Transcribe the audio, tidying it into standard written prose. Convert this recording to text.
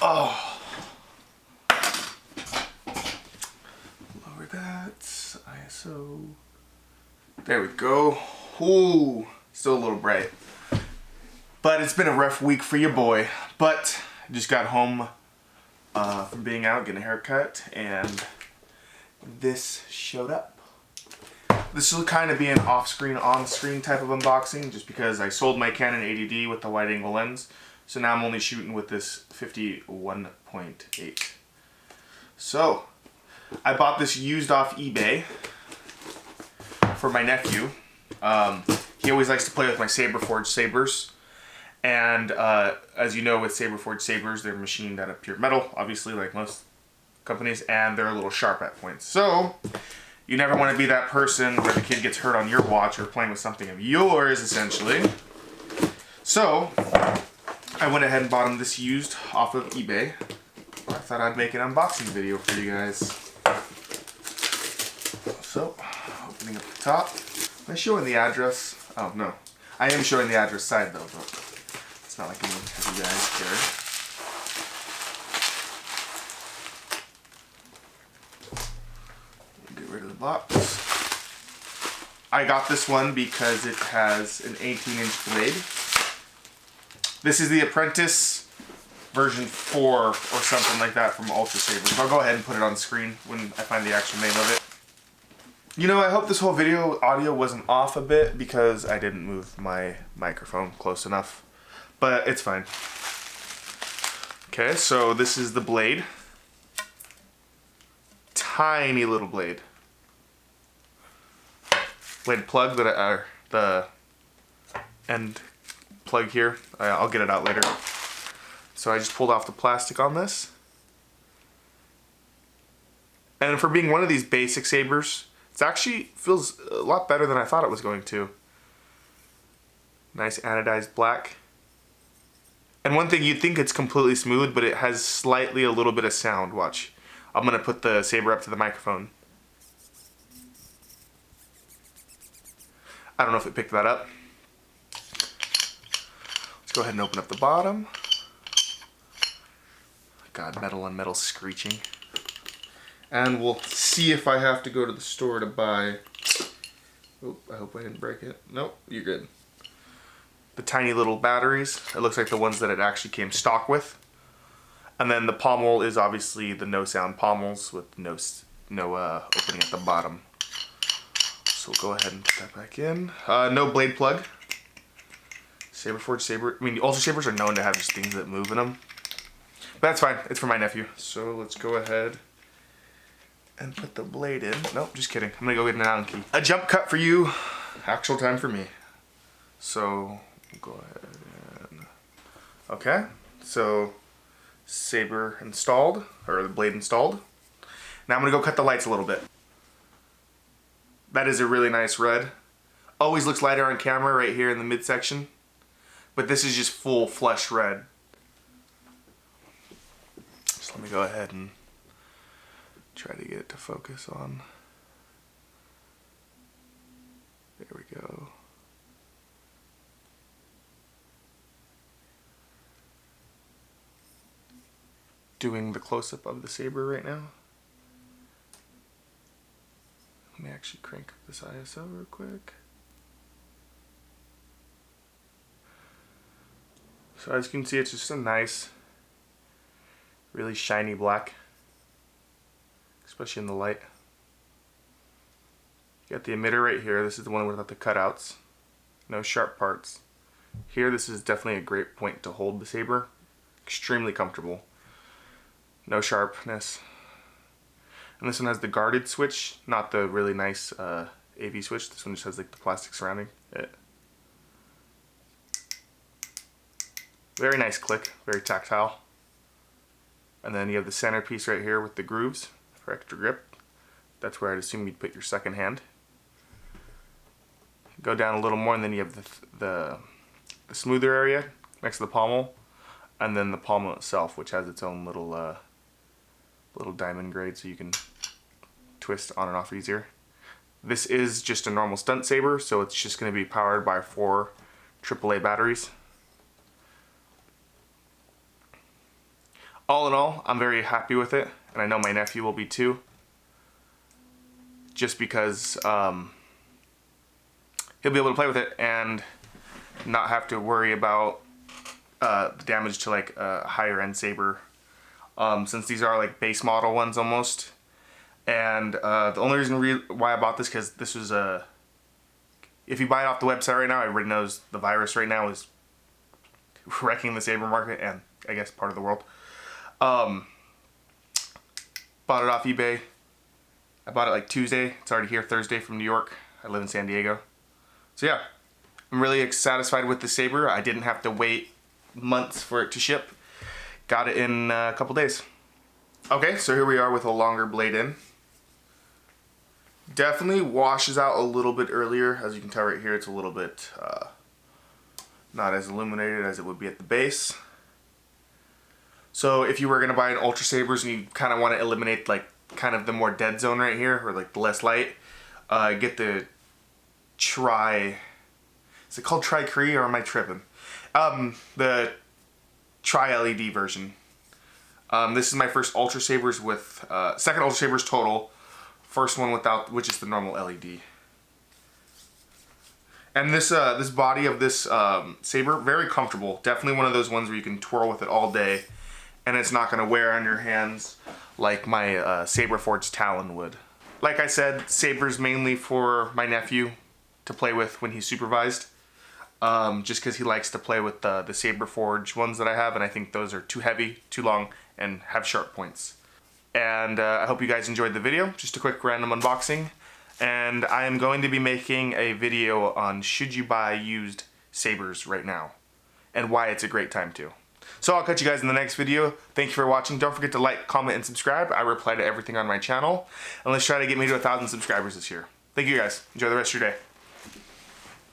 Oh. Lower that. ISO. There we go. Ooh, still a little bright. But it's been a rough week for your boy. But I just got home from being out, getting a haircut, and this showed up. This will kind of be an off-screen, on-screen type of unboxing, just because I sold my Canon 80D with the wide-angle lens. So now I'm only shooting with this 51.8. So, I bought this used off eBay for my nephew. He always likes to play with my Saberforged sabers. And as you know, with Saberforged sabers, they're machined out of pure metal, obviously, like most companies, and they're a little sharp at points. So, you never want to be that person where the kid gets hurt on your watch or playing with something of yours, essentially. So, I went ahead and bought him this used off of eBay. I thought I'd make an unboxing video for you guys. So, opening up the top. Am I showing the address? Oh, no. I am showing the address side, though, but it's not like any of you guys care. Get rid of the box. I got this one because it has an 18-inch blade. This is the Apprentice version 4 or something like that from Ultrasabers. I'll go ahead and put it on screen when I find the actual name of it. You know, I hope this whole video audio wasn't off a bit because I didn't move my microphone close enough, but it's fine. Okay, so this is the blade. Tiny little blade. Blade plug that the end plug here. I'll get it out later. So I just pulled off the plastic on this. And for being one of these basic sabers, it actually feels a lot better than I thought it was going to. Nice anodized black. And one thing, you'd think it's completely smooth, but it has slightly a little bit of sound. Watch. I'm going to put the saber up to the microphone. I don't know if it picked that up. Let's go ahead and open up the bottom. God, metal on metal screeching. And we'll see if I have to go to the store to buy... Oh, I hope I didn't break it. Nope, you're good. The tiny little batteries. It looks like the ones that it actually came stock with. And then the pommel is obviously the no sound pommels with no opening at the bottom. So we'll go ahead and put that back in. No blade plug. Saberforged saber. I mean, Ultrasabers are known to have just things that move in them. But that's fine. It's for my nephew. So let's go ahead and put the blade in. Nope, just kidding. I'm gonna go get an Allen key. A jump cut for you. Actual time for me. So we'll go ahead and... Okay. So saber installed, or the blade installed. Now I'm gonna go cut the lights a little bit. That is a really nice red. Always looks lighter on camera right here in the midsection. But this is just full flesh red. So let me go ahead and try to get it to focus on. There we go. Doing the close-up of the saber right now. Let me actually crank up this ISO real quick. So as you can see, it's just a nice, really shiny black, especially in the light. You got the emitter right here. This is the one without the cutouts. No sharp parts. Here, this is definitely a great point to hold the saber. Extremely comfortable. No sharpness. And this one has the guarded switch, not the really nice AV switch. This one just has like the plastic surrounding it. Very nice click, very tactile. And then you have the centerpiece right here with the grooves for extra grip. That's where I'd assume you'd put your second hand. Go down a little more and then you have the smoother area next to the pommel. And then the pommel itself, which has its own little diamond grade so you can twist on and off easier. This is just a normal stunt saber, so it's just going to be powered by 4 AAA batteries. all in all, I'm very happy with it, and I know my nephew will be too. Just because he'll be able to play with it and not have to worry about the damage to like a higher end saber, since these are like base model ones almost. And the only reason why I bought this, because this was if you buy it off the website right now, everybody knows the virus right now is wrecking the saber market and I guess part of the world. Bought it off eBay. I bought it like Tuesday. It's already here Thursday from New York. I live in San Diego. So yeah, I'm really satisfied with the saber. I didn't have to wait months for it to ship. Got it in a couple days. Okay, so here we are with a longer blade in. Definitely washes out a little bit earlier. As you can tell right here, it's a little bit not as illuminated as it would be at the base. So if you were going to buy an Ultrasabers and you kind of want to eliminate like kind of the more dead zone right here, or like the less light, get the is it called Tri-Cree, or am I tripping? The Tri-LED version. This is my first Ultrasabers with, second Ultrasabers total. First one without, which is the normal LED. And this this body of this saber, very comfortable. Definitely one of those ones where you can twirl with it all day, and it's not going to wear on your hands like my Saber Forged Talon would. Like I said, saber's mainly for my nephew to play with when he's supervised. Just because he likes to play with the Saber Forge ones that I have, and I think those are too heavy, too long, and have sharp points. And I hope you guys enjoyed the video. Just a quick random unboxing. And I am going to be making a video on should you buy used sabers right now, and why it's a great time to. So I'll catch you guys in the next video. Thank you for watching. Don't forget to like, comment, and subscribe. I reply to everything on my channel. And let's try to get me to 1,000 subscribers this year. Thank you guys. Enjoy the rest of your day.